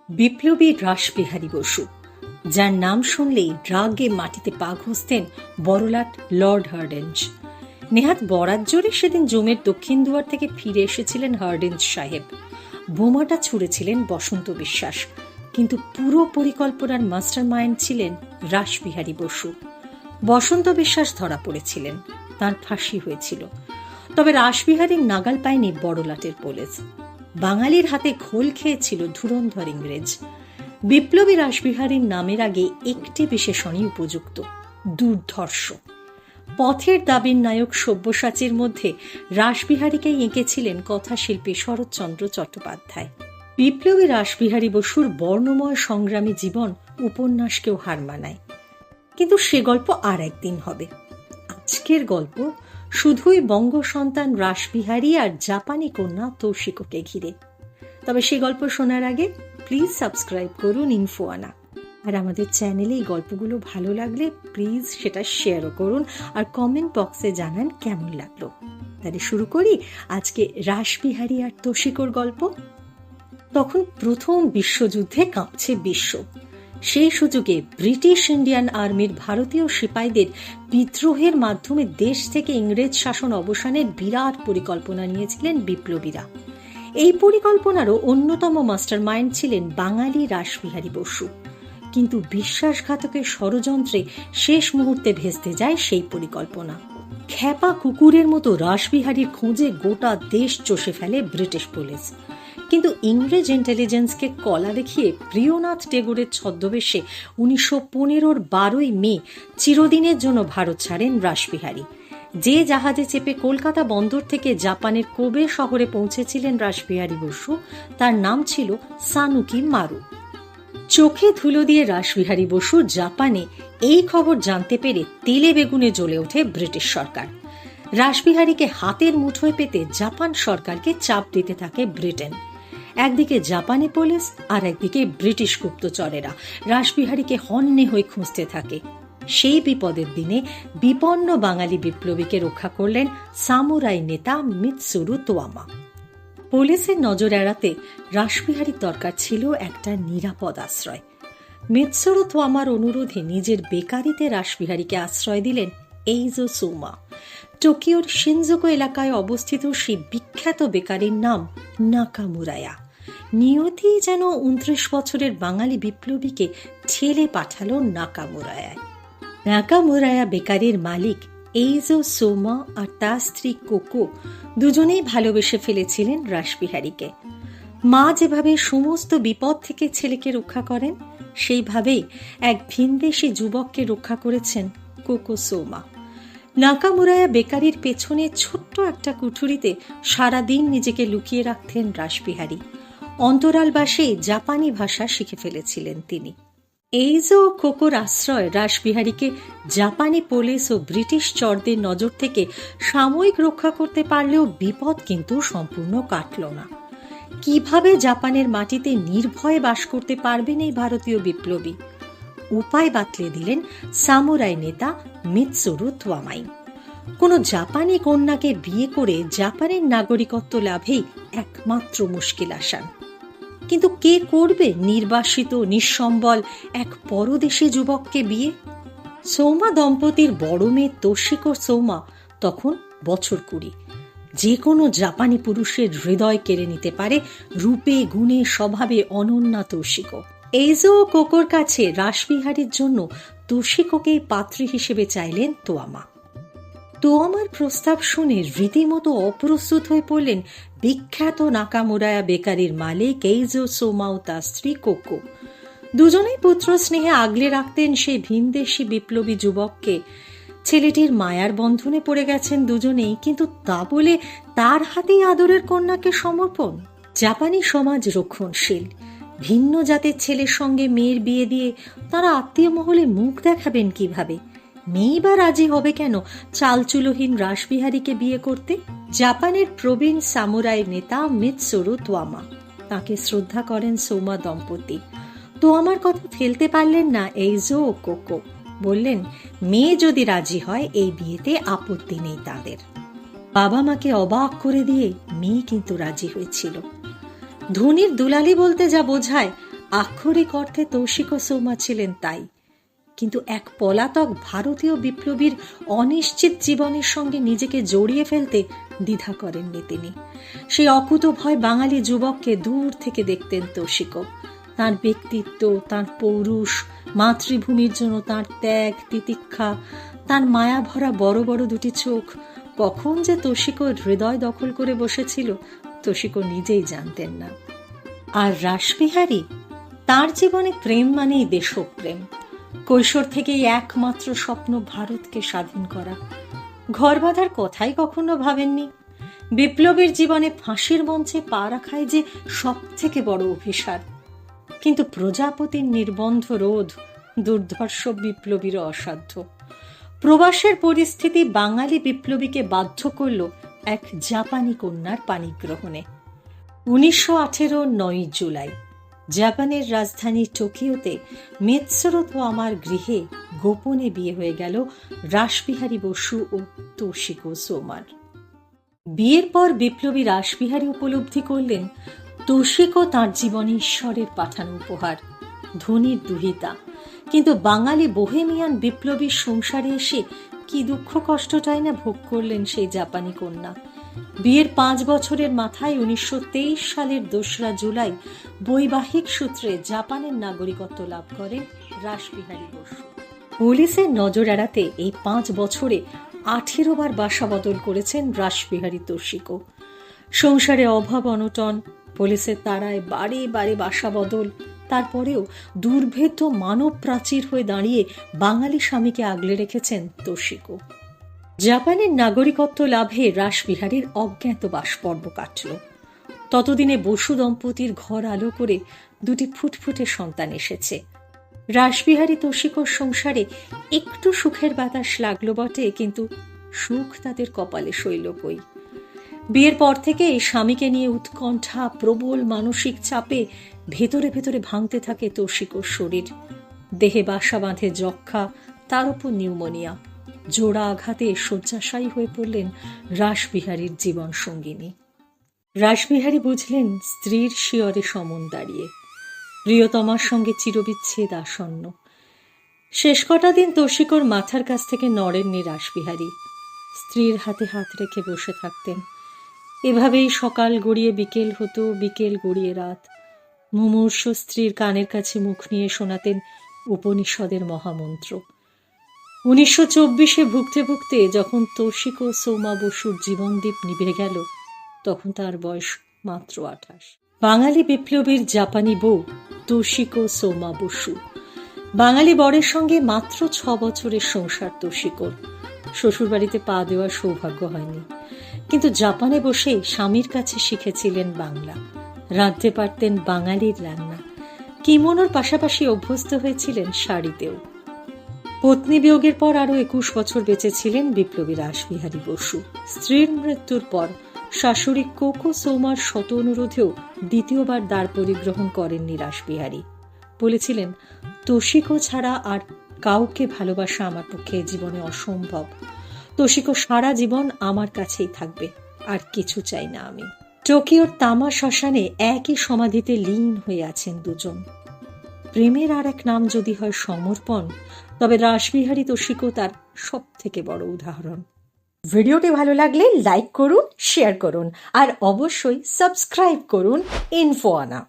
বিপ্লবী রাসবিহারী বসু, যার নাম শুনলেই রাগে মাটিতে পা ঘষতেন বড়লাট লর্ড হার্ডিঞ্জ। নেহাত বরাত জোরে সেদিন জমের দক্ষিণ দুয়ার থেকে ফিরে এসেছিলেন হার্ডিঞ্জ সাহেব। বোমাটা ছুঁড়েছিলেন বসন্ত বিশ্বাস, কিন্তু পুরো পরিকল্পনার মাস্টার মাইন্ড ছিলেন রাসবিহারী বসু। বসন্ত বিশ্বাস ধরা পড়েছিলেন, তার ফাঁসি হয়েছিল। তবে রাসবিহারীর নাগাল পায়নি বড়লাটের পুলিশ। বাঙালির হাতে ঘোল খেয়েছিল ধুরন্ধর ইংরেজ। বিপ্লবী রাসবিহারীর নামের আগে একটি বিশেষণই উপযুক্ত: দুর্ধর্ষ। পথের দাবির নায়ক সব্যসাচীর মধ্যে রাসবিহারীকেই এঁকেছিলেন কথাশিল্পী শরৎচন্দ্র চট্টোপাধ্যায়। বিপ্লবী রাসবিহারী বসুর বর্ণময় সংগ্রামী জীবন উপন্যাসকেও হার মানায়, কিন্তু সে গল্প আর একদিন হবে। আজকের গল্প শুধুই বঙ্গ সন্তান রাসবিহারী আর জাপানি কন্যা তৌশিকোকে ঘিরে। তবে সে গল্প শোনার আগে প্লিজ সাবস্ক্রাইব করুন ইনফোয়ানা। আর আমাদের চ্যানেলে এই গল্পগুলো ভালো লাগলে প্লিজ সেটা শেয়ারও করুন, আর কমেন্ট বক্সে জানান কেমন লাগলো। তাহলে শুরু করি আজকে রাসবিহারী আর তৌশিকোর গল্প। তখন প্রথম বিশ্বযুদ্ধে কাঁপছে বিশ্ব। সেই সুযোগে ব্রিটিশ ইন্ডিয়ান আর্মির ভারতীয় সিপাহীদের বিদ্রোহের মাধ্যমে দেশ থেকে ইংরেজ শাসন অবসানের বিরাট পরিকল্পনা নিয়েছিলেন বিপ্লবীরা। এই পরিকল্পনারও অন্যতম মাস্টার মাইন্ড ছিলেন বাঙালি রাসবিহারী বসু। কিন্তু বিশ্বাসঘাতকের ষড়যন্ত্রে শেষ মুহূর্তে ভেস্তে যায় সেই পরিকল্পনা। খ্যাপা কুকুরের মতো রাসবিহারীর খোঁজে গোটা দেশ চষে ফেলে ব্রিটিশ পুলিশ। কিন্তু ইংরেজ ইন্টেলিজেন্সকে কলা দেখিয়ে প্রিয়নাথ টেগোরের ছদ্মবেশে 1915-র 12ই মে চিরদিনের জন্য ভারত ছাড়েন রাসবিহারী। যে জাহাজে চেপে কলকাতা বন্দর থেকে জাপানের কোবে শহরে পৌঁছেছিলেন রাসবিহারী বসু, তার নাম ছিল সানুকি মারু। চোখে ধুলো দিয়ে রাসবিহারী বসু জাপানে এই খবর জানতে পেরে তেলে বেগুনে জ্বলে ওঠে ব্রিটিশ সরকার। রাসবিহারীকে হাতের মুঠোয় পেতে জাপান সরকারকে চাপ দিতে থাকে ব্রিটেন। একদিকে জাপানি পুলিশ আর একদিকে ব্রিটিশ গুপ্তচরেরা রাসবিহারীকে হন্যে হয়ে খুঁজতে থাকে। সেই বিপদের দিনে বিপন্ন বাঙালি বিপ্লবীকে রক্ষা করলেন সামুরাই নেতা মিৎসুরু তোয়ামা। পুলিশের নজর এড়াতে রাসবিহারীর দরকার ছিল একটা নিরাপদ আশ্রয়। মিৎসুরু তোয়ামার অনুরোধে নিজের বেকারিতে রাসবিহারীকে আশ্রয় দিলেন এইজো সোমা। টোকিওর শিনজুকু এলাকায় অবস্থিত সেই বিখ্যাত বেকারির নাম নাকামুরায়া। নিয়তি যেন 29 বছরের বাঙালি বিপ্লবীকে ঠেলে পাঠালো নাকামুরায়ায়। নাকামুরায়া বেকারির মালিক এইজো সোমা আর তার স্ত্রী কোকো দুজনেই ভালোবেসে ফেলেছিলেন রাসবিহারীকে। মা যেভাবে সমস্ত বিপদ থেকে ছেলেকে রক্ষা করেন, সেইভাবেই এক ভিনদেশী যুবককে রক্ষা করেছেন কোকো সোমা। নাকামুরায়া বেকারির পেছনে ছোট্ট একটা কুঠুরিতে সারাদিন নিজেকে লুকিয়ে রাখতেন রাসবিহারী। অন্তরালবাসে জাপানি ভাষা শিখে ফেলেছিলেন তিনি। এইজো ও কোকোর আশ্রয় রাসবিহারীকে জাপানি পুলিশ ও ব্রিটিশ চরদের নজর থেকে সাময়িক রক্ষা করতে পারলেও বিপদ কিন্তু সম্পূর্ণ কাটল না। কিভাবে জাপানের মাটিতে নির্ভয়ে বাস করতে পারবেন এই ভারতীয় বিপ্লবী? উপায় বাতলে দিলেন সামুরাই নেতা মিৎসুরু তোয়ামাই। কোনো জাপানি কন্যাকে বিয়ে করে জাপানের নাগরিকত্ব লাভেই একমাত্র মুশকিল আসান। কিন্তু কে করবে নির্বাসিত নিঃসম্বল এক পরদেশী যুবককে বিয়ে? সৌমা দম্পতির বড় মেয়ে তৌশিকো সোমা তখন বছর 20। যে কোনো জাপানি পুরুষের হৃদয় কেড়ে নিতে পারে রূপে গুণে স্বভাবে অনন্যা তৌশিকো। এইজো ও কোকোর কাছে রাসবিহারীর জন্য তৌশিকোকেই পাত্রী হিসেবে চাইলেন তোয়ামা। তোয়ামার প্রস্তাব শুনে রীতিমতো অপ্রস্তুত হয়ে পড়লেন বিখ্যাত নাকামুরায়া বেকারির মালিক এইজো সোমা ও তার স্ত্রী কোকো। দুজনেই পুত্র স্নেহে আগলে রাখতেন সেই ভিনদেশী বিপ্লবী যুবককে। ছেলেটির মায়ার বন্ধনে পড়ে গেছেন দুজনেই, কিন্তু তা বলে তার হাতেই আদরের কন্যাকে সমর্পণ? জাপানি সমাজ রক্ষণশীল। ভিন্ন জাতের ছেলের সঙ্গে মেয়ের বিয়ে দিয়ে তারা আত্মীয় মহলে মুখ দেখাবেন কিভাবে? মেয়ে বা রাজি হবে কেন চালচুলোহীন রাসবিহারীকে বিয়ে করতে? জাপানের প্রবীণ সামুরাই নেতা মিৎসুরু তোয়ামা, তাকে শ্রদ্ধা করেন সোমা দম্পতি। তোয়ামার কথা ফেলতে পারলেন না এইজো ও কোকো। বললেন, মেয়ে যদি রাজি হয় এই বিয়েতে আপত্তি নেই তাদের। বাবা মাকে অবাক করে দিয়ে মেয়ে কিন্তু রাজি হয়েছিল। ধনির দুলালি বলতে যা বোঝায়, আক্ষরিক অর্থে তৌশিকো সোমা ছিলেন তাই, কিন্তু এক পলাতক ভারতীয় বিপ্লবীর অনিশ্চিত জীবনের সঙ্গে নিজেকে জড়িয়ে ফেলতে দ্বিধা করেননি তিনি। সেই অকুতোভয় বাঙালি যুবককে দূর থেকে দেখতেন তৌশিকো। তাঁর ব্যক্তিত্ব, তাঁর পৌরুষ, মাতৃভূমির জন্য তাঁর ত্যাগ, তিতিক্ষা, তাঁর মায়া ভরা বড় বড় দুটি চোখ কখন যে তৌশিকোর হৃদয় দখল করে বসেছিল তৌশিকো নিজেই জানতেন না। আর রাসবিহারী, তাঁর জীবনে প্রেম মানেই দেশপ্রেম। কৈশোর থেকেই একমাত্র স্বপ্ন ভারতকে স্বাধীন করা। ঘর বাঁধার কথাই কখনো ভাবেননি। বিপ্লবীর জীবনে ফাঁসির মঞ্চে পা রাখাই যে সব থেকে বড় অভিশাপ। কিন্তু প্রজাপতির নির্বন্ধ রোধ দুর্ধর্ষ বিপ্লবীর অসাধ্য। প্রবাসের পরিস্থিতি বাঙালি বিপ্লবীকে বাধ্য করল এক জাপানি কন্যার পাণিগ্রহণে। 1918 9 জুলাই জাপানের রাজধানী টোকিওতে মেৎসুরো আমার গৃহে গোপনে বিয়ে হয়ে গেল রাসবিহারী বসু ও তৌশিকো সোমার। বিয়ের পর বিপ্লবী রাসবিহারী উপলব্ধি করলেন তৌশিকো তাঁর জীবনে ঈশ্বরের পাঠানো উপহার, ধনীর দুহিতা। কিন্তু বাঙালি বোহেমিয়ান বিপ্লবীর সংসারে এসে কি দুঃখ কষ্টটাই না ভোগ করলেন সেই জাপানি কন্যা। বিয়ের 5 বছরের মাথায় 1923 সালের 2রা জুলাই বৈবাহিক সূত্রে জাপানের নাগরিকত্ব লাভ করেন রাসবিহারী বসু। পুলিশের নজর এড়াতে এই 5 বছরে 18 বার বাসা বদল করেছেন রাসবিহারী তৌশিকো। সংসারে অভাব অনটন, পুলিশের তাড়ায় বারে বারে বাসা বদল, তারপরেও দুর্ভেদ্য মানব প্রাচীর হয়ে দাঁড়িয়ে বাঙালি স্বামীকে আগলে রেখেছেন তৌশিকো। জাপানের নাগরিকত্ব লাভে রাসবিহারীর অজ্ঞাতবাস পর্ব কাটল। ততদিনে বসু দম্পতির ঘর আলো করে 2টি ফুটফুটে সন্তান এসেছে। রাসবিহারী তৌশিকোর সংসারে একটু সুখের বাতাস লাগলো বটে, কিন্তু সুখ তাদের কপালে সইল কই। বিয়ের পর থেকে এই স্বামীকে নিয়ে উৎকণ্ঠা, প্রবল মানসিক চাপে ভেতরে ভেতরে ভাঙতে থাকে তৌশিকোর শরীর। দেহে বাসা বাঁধে যক্ষা, তার উপর নিউমোনিয়া। জোড়া আঘাতে শয্যাশায়ী হয়ে পড়লেন রাসবিহারীর জীবন সঙ্গিনী। রাসবিহারী বুঝলেন স্ত্রীর শিয়রে সমন দাঁড়িয়ে, প্রিয়তমার সঙ্গে চিরবিচ্ছেদ আসন্ন। শেষ কটা দিন তৌশিকোর মাথার কাছ থেকে নড়েননি রাসবিহারী। স্ত্রীর হাতে হাত রেখে বসে থাকতেন। এভাবেই সকাল গড়িয়ে বিকেল হতো, বিকেল গড়িয়ে রাত। মুমূর্ষ স্ত্রীর কানের কাছে মুখ নিয়ে শোনাতেন উপনিষদের মহামন্ত্র। 1924 ভুগতে ভুগতে যখন তৌশিকো সোমা বসুর জীবনদীপ নিভে গেল, তখন তার বয়স মাত্র 28। বাঙালি বিপ্লবীর জাপানি বউ তৌশিকো সোমা বসু। বাঙালি বরের সঙ্গে মাত্র 6 বছরের সংসার তৌশিকোর। শ্বশুরবাড়িতে পা দেওয়ার সৌভাগ্য হয়নি, কিন্তু জাপানে বসেই স্বামীর কাছে শিখেছিলেন বাংলা। রাঁধতে পারতেন বাঙালির রান্না। কিমোনোর পাশাপাশি অভ্যস্ত হয়েছিলেন শাড়িতেও। পত্নী বিয়োগের পর আরো 21 বছর বেঁচে ছিলেন বিপ্লবী রাসবিহারী বসু। স্ত্রীর মৃত্যুর পর শাশুড়ি কোকো সোমার শত অনুরোধেও দ্বিতীয়বার দ্বার পরিগ্রহণ করেননি রাসবিহারী। বলেছিলেন, তৌশিকো ছাড়া আর কাউকে ভালোবাসা আমার পক্ষে জীবনে অসম্ভব। তৌশিকো সারা জীবন আমার কাছেই থাকবে, আর কিছু চাই না আমি। টোকিওর তামা শ্মশানে একই সমাধিতে লীন হয়ে আছেন দুজন। প্রেমের আর এক নাম যদি হয় সমর্পণ, তবে রাসবিহারী তৌশিকো তার সব থেকে বড় উদাহরণ। ভিডিওটি ভালো লাগলে লাইক করুন, শেয়ার করুন, আর অবশ্যই সাবস্ক্রাইব করুন ইনফোয়ানা।